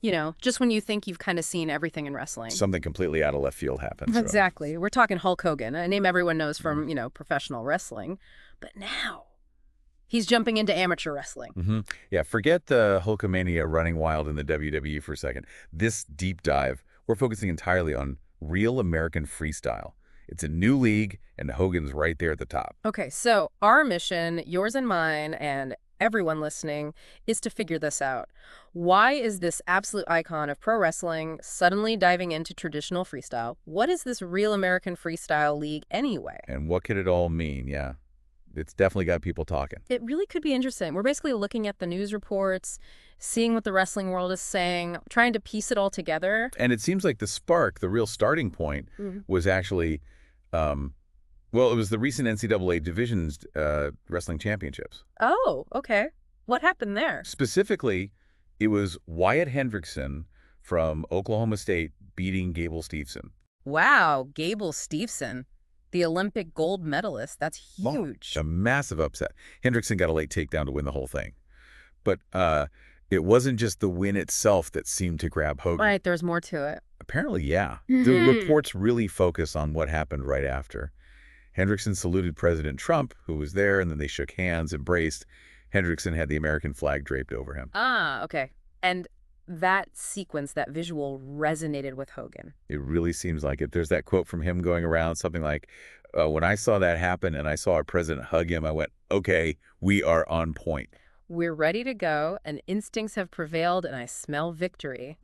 You know, just when you think you've kind of seen everything in wrestling. Something completely out of left field happens. Exactly. We're talking Hulk Hogan, a name everyone knows Mm-hmm. from, professional wrestling. But now he's jumping into amateur wrestling. Mm-hmm. Yeah, forget the Hulkamania running wild in the WWE for a second. This deep dive, we're focusing entirely on Real American Freestyle. It's a new league, and Hogan's right there at the top. Okay, so our mission, yours and mine, and everyone listening, is to figure this out. Why is this absolute icon of pro wrestling suddenly diving into traditional freestyle? What is this Real American Freestyle League anyway? And what could it all mean? Yeah, it's definitely got people talking. It really could be interesting. We're basically looking at the news reports, seeing what the wrestling world is saying, trying to piece it all together. And it seems like the spark, the real starting point, was actually, well, it was the recent NCAA Divisions Wrestling Championships. Oh, okay. What happened there? Specifically, it was Wyatt Hendrickson from Oklahoma State beating Gable Steveson. Wow, Gable Steveson, the Olympic gold medalist. That's huge. A massive upset. Hendrickson got a late takedown to win the whole thing. But it wasn't just the win itself that seemed to grab Hogan. Right, there's more to it. Apparently, yeah. The reports really focus on what happened right after. Hendrickson saluted President Trump, who was there, and then they shook hands, embraced. Hendrickson had the American flag draped over him. Ah, okay. And that sequence, that visual, resonated with Hogan. It really seems like it. There's that quote from him going around, something like, when I saw that happen and I saw our president hug him, I went, okay, we are on point. We're ready to go, and instincts have prevailed, and I smell victory.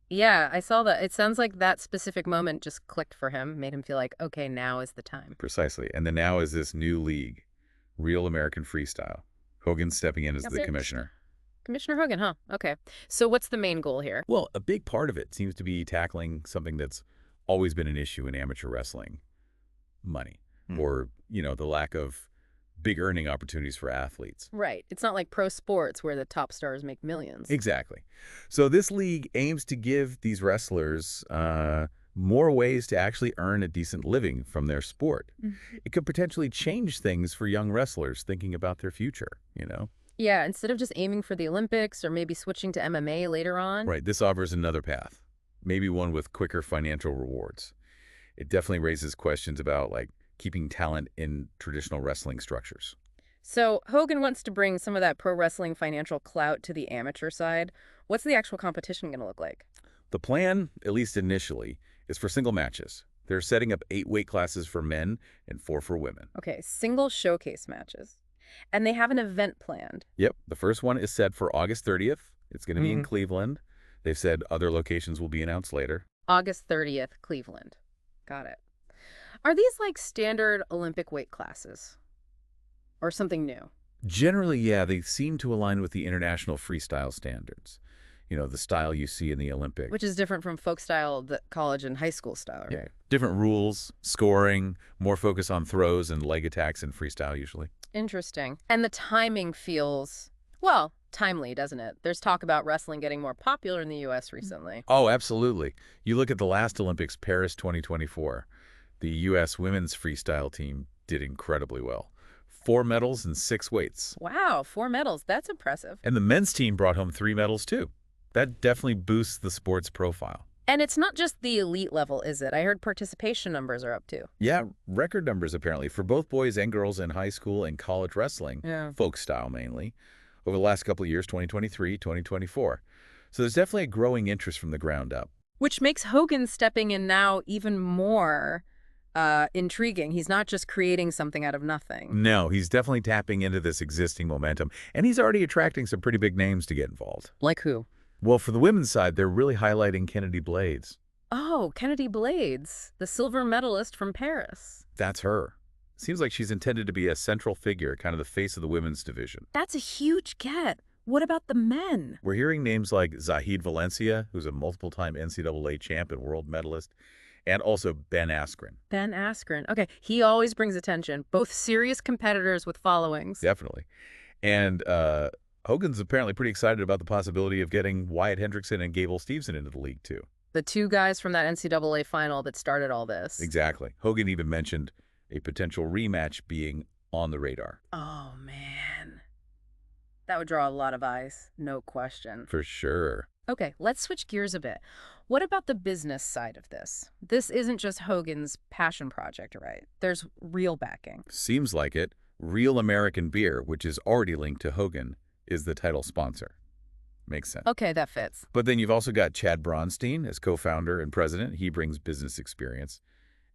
Yeah, I saw that. It sounds like that specific moment just clicked for him, made him feel like, okay, now is the time. Precisely. And then now is this new league, Real American Freestyle. Hogan stepping in as the commissioner. Commissioner Hogan, huh? Okay. So what's the main goal here? Well, a big part of it seems to be tackling something that's always been an issue in amateur wrestling. Money. Or, the lack of big earning opportunities for athletes. Right. It's not like pro sports where the top stars make millions. Exactly. So this league aims to give these wrestlers more ways to actually earn a decent living from their sport. It could potentially change things for young wrestlers thinking about their future, Yeah, instead of just aiming for the Olympics or maybe switching to MMA later on. Right. This offers another path, maybe one with quicker financial rewards. It definitely raises questions about, keeping talent in traditional wrestling structures. So Hogan wants to bring some of that pro wrestling financial clout to the amateur side. What's the actual competition going to look like? The plan, at least initially, is for single matches. They're setting up 8 weight classes for men and 4 for women. Okay, single showcase matches. And they have an event planned. Yep. The first one is set for August 30th. It's going to be in Cleveland. They've said other locations will be announced later. August 30th, Cleveland. Got it. Are these like standard Olympic weight classes? Or something new? Generally, yeah, they seem to align with the international freestyle standards. The style you see in the Olympics. Which is different from folk style, the college and high school style, right? Yeah. Different rules, scoring, more focus on throws and leg attacks in freestyle usually. Interesting. And the timing feels, well, timely, doesn't it? There's talk about wrestling getting more popular in the U.S. recently. Oh, absolutely. You look at the last Olympics, Paris 2024. The U.S. women's freestyle team did incredibly well. 4 medals and 6 weights. Wow, 4 medals. That's impressive. And the men's team brought home 3 medals, too. That definitely boosts the sport's profile. And it's not just the elite level, is it? I heard participation numbers are up, too. Yeah, record numbers, apparently, for both boys and girls in high school and college wrestling, folk style mainly, over the last couple of years, 2023, 2024. So there's definitely a growing interest from the ground up. Which makes Hogan stepping in now even more intriguing. He's not just creating something out of nothing. No, he's definitely tapping into this existing momentum, and he's already attracting some pretty big names to get involved. Like who? Well, for the women's side, they're really highlighting Kennedy Blades. Oh, Kennedy Blades, the silver medalist from Paris. That's her. Seems like she's intended to be a central figure, kind of the face of the women's division. That's a huge get. What about the men? We're hearing names like Zahid Valencia, who's a multiple-time NCAA champ and world medalist, and also Ben Askren. Ben Askren. Okay, he always brings attention. Both serious competitors with followings. Definitely. And Hogan's apparently pretty excited about the possibility of getting Wyatt Hendrickson and Gable Steveson into the league, too. The 2 guys from that NCAA final that started all this. Exactly. Hogan even mentioned a potential rematch being on the radar. Oh, man. That would draw a lot of eyes, no question. For sure. Okay, let's switch gears a bit. What about the business side of this? This isn't just Hogan's passion project, right? There's real backing. Seems like it. Real American Beer, which is already linked to Hogan, is the title sponsor. Makes sense. Okay, that fits. But then you've also got Chad Bronstein as co-founder and president. He brings business experience.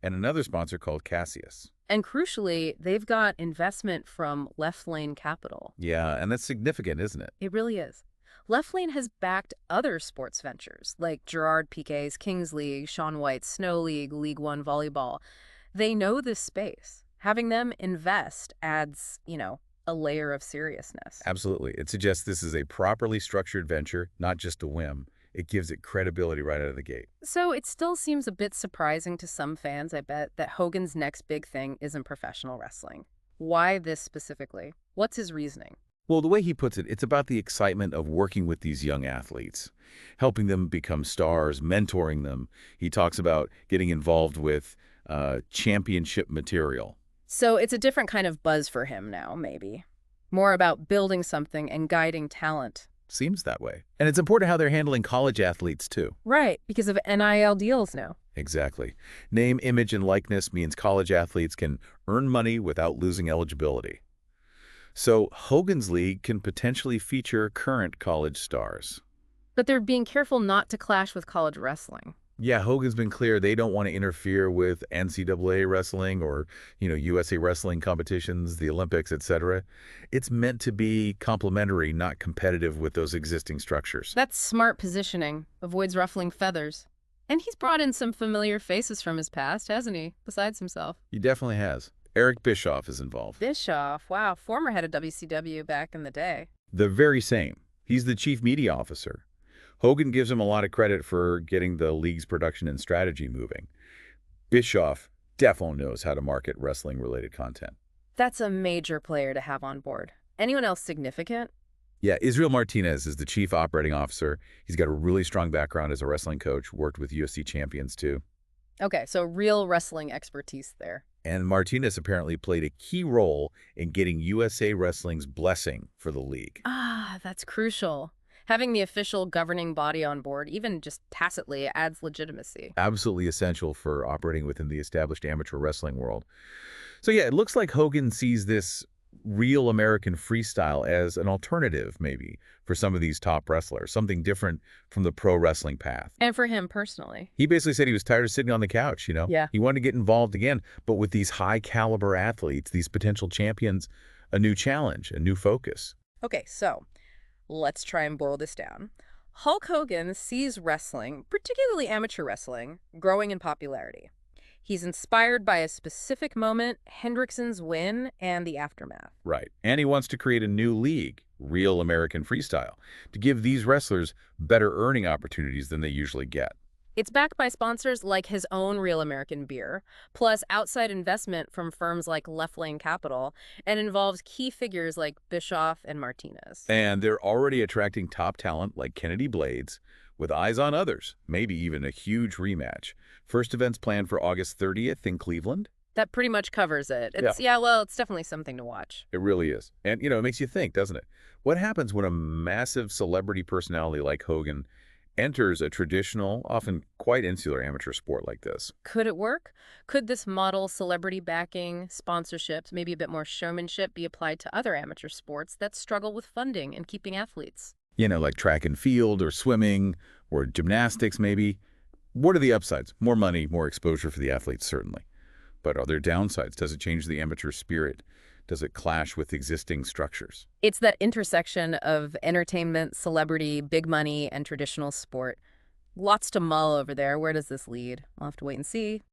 And another sponsor called Cassius. And crucially, they've got investment from Left Lane Capital. Yeah, and that's significant, isn't it? It really is. Left Lane has backed other sports ventures, like Gerard Piquet's Kings League, Shaun White's Snow League, League One Volleyball. They know this space. Having them invest adds, a layer of seriousness. Absolutely. It suggests this is a properly structured venture, not just a whim. It gives it credibility right out of the gate. So it still seems a bit surprising to some fans, I bet, that Hogan's next big thing isn't professional wrestling. Why this specifically? What's his reasoning? Well, the way he puts it, it's about the excitement of working with these young athletes, helping them become stars, mentoring them. He talks about getting involved with championship material. So it's a different kind of buzz for him now, maybe. More about building something and guiding talent. Seems that way. And it's important how they're handling college athletes, too. Right, because of NIL deals now. Exactly. Name, image, and likeness means college athletes can earn money without losing eligibility. So Hogan's League can potentially feature current college stars. But they're being careful not to clash with college wrestling. Yeah, Hogan's been clear they don't want to interfere with NCAA wrestling or, USA wrestling competitions, the Olympics, etc. It's meant to be complementary, not competitive with those existing structures. That's smart positioning, avoids ruffling feathers. And he's brought in some familiar faces from his past, hasn't he, besides himself? He definitely has. Eric Bischoff is involved. Bischoff, wow, former head of WCW back in the day. The very same. He's the chief media officer. Hogan gives him a lot of credit for getting the league's production and strategy moving. Bischoff definitely knows how to market wrestling-related content. That's a major player to have on board. Anyone else significant? Yeah, Israel Martinez is the chief operating officer. He's got a really strong background as a wrestling coach, worked with UFC champions too. Okay, so real wrestling expertise there. And Martinez apparently played a key role in getting USA Wrestling's blessing for the league. Ah, that's crucial. Having the official governing body on board, even just tacitly, adds legitimacy. Absolutely essential for operating within the established amateur wrestling world. So yeah, it looks like Hogan sees this Real American Freestyle as an alternative, maybe, for some of these top wrestlers, something different from the pro wrestling path. And for him personally. He basically said he was tired of sitting on the couch, Yeah. He wanted to get involved again, but with these high-caliber athletes, these potential champions, a new challenge, a new focus. Okay, so let's try and boil this down. Hulk Hogan sees wrestling, particularly amateur wrestling, growing in popularity. He's inspired by a specific moment, Hendrickson's win, and the aftermath. Right. And he wants to create a new league, Real American Freestyle, to give these wrestlers better earning opportunities than they usually get. It's backed by sponsors like his own Real American Beer, plus outside investment from firms like Left Lane Capital, and involves key figures like Bischoff and Martinez. And they're already attracting top talent like Kennedy Blades, with eyes on others, maybe even a huge rematch. First event's planned for August 30th in Cleveland. That pretty much covers it. It's definitely something to watch. It really is. And, it makes you think, doesn't it? What happens when a massive celebrity personality like Hogan enters a traditional, often quite insular amateur sport like this? Could it work? Could this model, celebrity backing, sponsorships, maybe a bit more showmanship, be applied to other amateur sports that struggle with funding and keeping athletes? Like track and field or swimming or gymnastics maybe. What are the upsides? More money, more exposure for the athletes, certainly. But are there downsides? Does it change the amateur spirit? Does it clash with existing structures? It's that intersection of entertainment, celebrity, big money, and traditional sport. Lots to mull over there. Where does this lead? We'll have to wait and see.